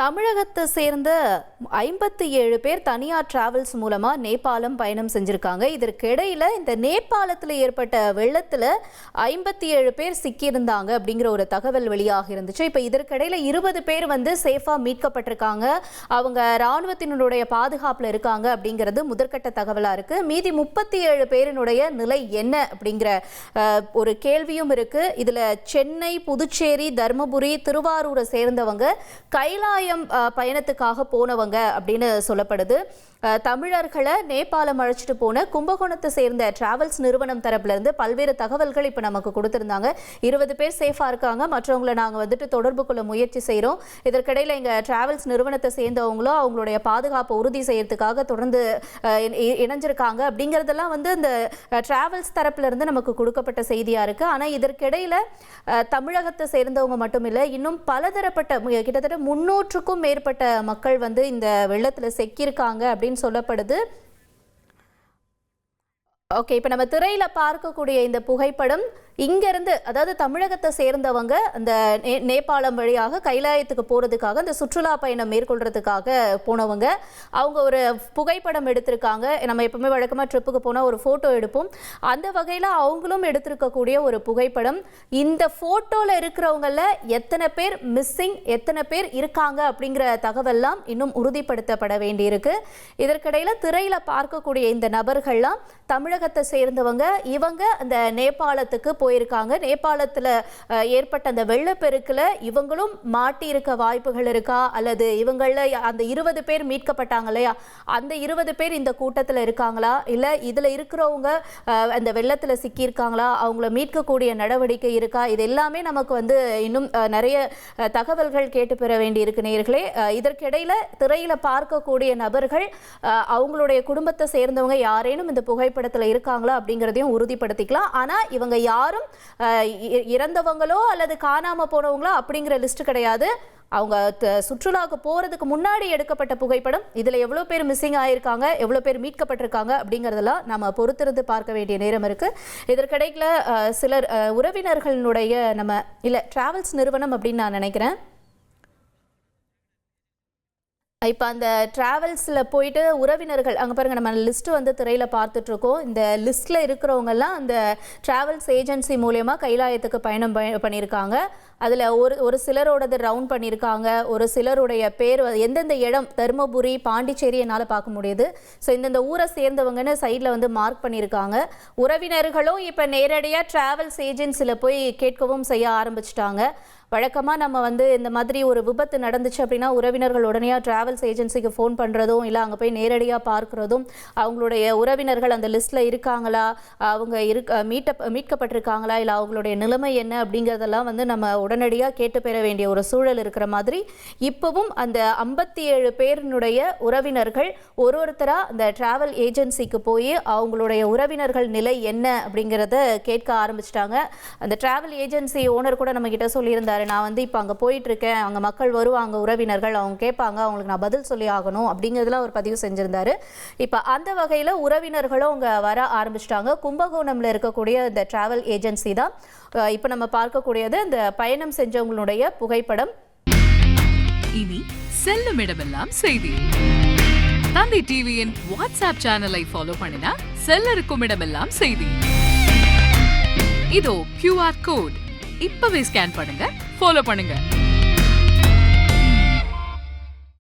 தமிழகத்தை சேர்ந்த 57 பேர் தனியார் டிராவல்ஸ் மூலமா நேபாளம் பயணம் செஞ்சிருக்காங்க. இதற்கிடையில இந்த நேபாளத்தில் ஏற்பட்ட வெள்ளத்தில் 57 பேர் சிக்கியிருந்தாங்க அப்படிங்கிற ஒரு தகவல் வெளியாக இருந்துச்சு. இப்போ இதற்கிடையில 20 பேர் சேஃபா மீட்கப்பட்டிருக்காங்க. அவங்க இராணுவத்தினுடைய பாதுகாப்பில் இருக்காங்க அப்படிங்கிறது முதற்கட்ட தகவலாக இருக்கு. மீதி 37 பேரினுடைய நிலை என்ன அப்படிங்கிற ஒரு கேள்வியும் இருக்கு. இதுல சென்னை, புதுச்சேரி, தர்மபுரி, திருவாரூரை சேர்ந்தவங்க கைலாய பயணத்துக்காக போனவங்க அப்படின்னு சொல்லப்படுது. தமிழர்களை நேபாளம் அழைச்சிட்டு போன கும்பகோணத்தை சேர்ந்த டிராவல்ஸ் நிறுவனம் தரப்புல இருந்து பல்வேறு தகவல்கள் இப்ப நமக்கு கொடுத்திருந்தாங்க. 20 பேர் சேஃபா இருக்காங்க, மற்றவங்களை நாங்க தொடர்பு கொள்ள முயற்சி செய்யறோம். இதற்கிடையில எங்க டிராவல்ஸ் நிறுவனத்தை சேர்ந்தவங்களும் அவங்களுடைய பாதுகாப்பை உறுதி செய்யறதுக்காக தொடர்ந்து இணைஞ்சிருக்காங்க அப்படிங்கறதெல்லாம் இந்த டிராவல்ஸ் தரப்புல இருந்து நமக்கு கொடுக்கப்பட்ட செய்தியா இருக்கு. ஆனா இதற்கிடையில தமிழகத்தை சேர்ந்தவங்க மட்டும் இல்ல, இன்னும் பலதரப்பட்ட கிட்டத்தட்ட 300க்கும் மேற்பட்ட மக்கள் இந்த வெள்ளத்துல சிக்கியிருக்காங்க அப்படின்னு சொல்லப்படுது. ஓகே, இப்ப நம்ம திரையில பார்க்கக்கூடிய இந்த புகைப்படம் இங்கிருந்து, அதாவது தமிழகத்தை சேர்ந்தவங்க அந்த நேபாளம் வழியாக கைலாயத்துக்கு போறதுக்காக அந்த சுற்றுலா பயணம் மேற்கொள்றதுக்காக போனவங்க. அவங்க ஒரு புகைப்படம் எடுத்திருக்காங்க. நம்ம எப்பவுமே வழக்கமா ட்ரிப்புக்கு போனா ஒரு போட்டோ எடுப்போம். அந்த வகையில அவங்களும் எடுத்திருக்கக்கூடிய ஒரு புகைப்படம். இந்த போட்டோல இருக்கிறவங்கள எத்தனை பேர் மிஸ்ஸிங், எத்தனை பேர் இருக்காங்க அப்படிங்கிற தகவல்லாம் இன்னும் உறுதிப்படுத்தப்பட வேண்டியிருக்கு. இதற்கிடையில திரையில பார்க்கக்கூடிய இந்த நபர்கள்லாம் தமிழகத்தை சேர்ந்தவங்க. இவங்க அந்த நேபாளத்துக்கு போயிருக்காங்க. நேபாளத்தில் ஏற்பட்ட அந்த வெள்ளப்பெருக்கில் இவங்களும் மாட்டி இருக்க வாய்ப்புகள் இருக்கா, அல்லது இவங்கள அந்த 20 பேர் மீட்கப்பட்டாங்க இல்லையா, அந்த 20 பேர் இந்த கூட்டத்தில் இருக்காங்களா, இல்லை இதில் இருக்கிறவங்க அந்த வெள்ளத்தில் சிக்கியிருக்காங்களா, அவங்கள மீட்கக்கூடிய நடவடிக்கை இருக்கா, இது எல்லாமே நமக்கு இன்னும் நிறைய தகவல்கள் கேட்டு பெற வேண்டி இருக்கு நேயர்களே. இதற்கிடையில திரையில பார்க்கக்கூடிய நபர்கள் அவங்களுடைய குடும்பத்தை சேர்ந்தவங்க யாரேனும் இந்த புகைப்படத்தில் இருக்காங்களா அப்படிங்கிறதையும் உறுதிப்படுத்திக்கலாம். ஆனா இவங்க யாரும் இறந்தவங்களோ அல்லது காணாம போனவங்களோ அப்படிங்கிற லிஸ்ட் கிடையாது. அவங்க சுற்றுலாவுக்கு போறதுக்கு முன்னாடி எடுக்கப்பட்ட புகைப்படம். இதுல எவ்வளவு பேர் மிஸ்ஸிங் ஆயிருக்காங்க, எவ்வளவு பேர் மீட்கப்பட்டிருக்காங்க அப்படிங்கறதெல்லாம் நம்ம பொறுத்திருந்து பார்க்க வேண்டிய நேரம் இருக்கு. இதற்கிடையில சிலர் உறவினர்களுடைய நம்ம இல்ல டிராவல்ஸ் நிறுவனம் அப்படின்னு நான் நினைக்கிறேன். இப்போ அந்த டிராவல்ஸில் போயிட்டு உறவினர்கள் அங்கே பாருங்கள், நம்ம லிஸ்ட்டு திரையில் பார்த்துட்ருக்கோம். இந்த லிஸ்ட்டில் இருக்கிறவங்கெல்லாம் அந்த டிராவல்ஸ் ஏஜென்சி மூலயமா கைலாயத்துக்கு பயணம் பண்ணியிருக்காங்க. அதில் ஒரு சிலரோடது ரவுண்ட் பண்ணியிருக்காங்க, ஒரு சிலருடைய பேர் எந்தெந்த இடம் தர்மபுரி, பாண்டிச்சேரி என்னால் பார்க்க முடியுது. ஸோ இந்தந்த ஊரை சேர்ந்தவங்கன்னு சைடில் மார்க் பண்ணியிருக்காங்க. உறவினர்களும் இப்போ நேரடியாக டிராவல்ஸ் ஏஜென்சியில் போய் கேட்கவும் செய்ய ஆரம்பிச்சிட்டாங்க. வழக்கமாக நம்ம இந்த மாதிரி ஒரு விபத்து நடந்துச்சு அப்படின்னா உறவினர்கள் உடனே டிராவல்ஸ் ஏஜென்சிக்கு ஃபோன் பண்ணுறதும், இல்லை அங்கே போய் நேரடியாக பார்க்குறதும், அவங்களுடைய உறவினர்கள் அந்த லிஸ்ட்டில் இருக்காங்களா, அவங்க மீட்கப்பட்டிருக்காங்களா, இல்லை அவங்களுடைய நிலைமை என்ன அப்படிங்கிறதெல்லாம் நம்ம உடனடியாக கேட்டு பெற வேண்டிய ஒரு சூழல் இருக்கிற மாதிரி இப்போவும் அந்த 57 பேரினுடைய உறவினர்கள் ஒருத்தராக அந்த டிராவல் ஏஜென்சிக்கு போய் அவங்களுடைய உறவினர்கள் நிலை என்ன அப்படிங்கிறத கேட்க ஆரம்பிச்சிட்டாங்க. அந்த டிராவல் ஏஜென்சி ஓனர் கூட நம்ம கிட்ட சொல்லியிருந்தாரு, நான் இப்போ அங்கே போயிட்டு இருக்கேன், அங்கே மக்கள் வருவாங்க, உறவினர்கள் அவங்க கேட்பாங்க, அவங்களுக்கு நான் பதில் சொல்லி ஆகணும் அப்படிங்கிறதுலாம் ஒரு பதிவு செஞ்சிருந்தாரு. இப்போ அந்த வகையில் உறவினர்களும் அவங்க வர ஆரம்பிச்சிட்டாங்க. கும்பகோணம்ல இருக்கக்கூடிய இந்த டிராவல் ஏஜென்சி தான் இப்போ நம்ம பார்க்கக்கூடியது. இந்த பயணம் செஞ்சவங்களுடைய புகைப்படம். இனி செல்லும் இடமெல்லாம் செய்தி. தந்தி டிவியின் வாட்ஸ்அப் சேனலை ஃபாலோ பண்ணினா செல்ல இருக்கும் இடமெல்லாம் செய்தி. இதோ QR கோட் இப்பவே ஸ்கேன் பண்ணுங்க, ஃபாலோ பண்ணுங்க.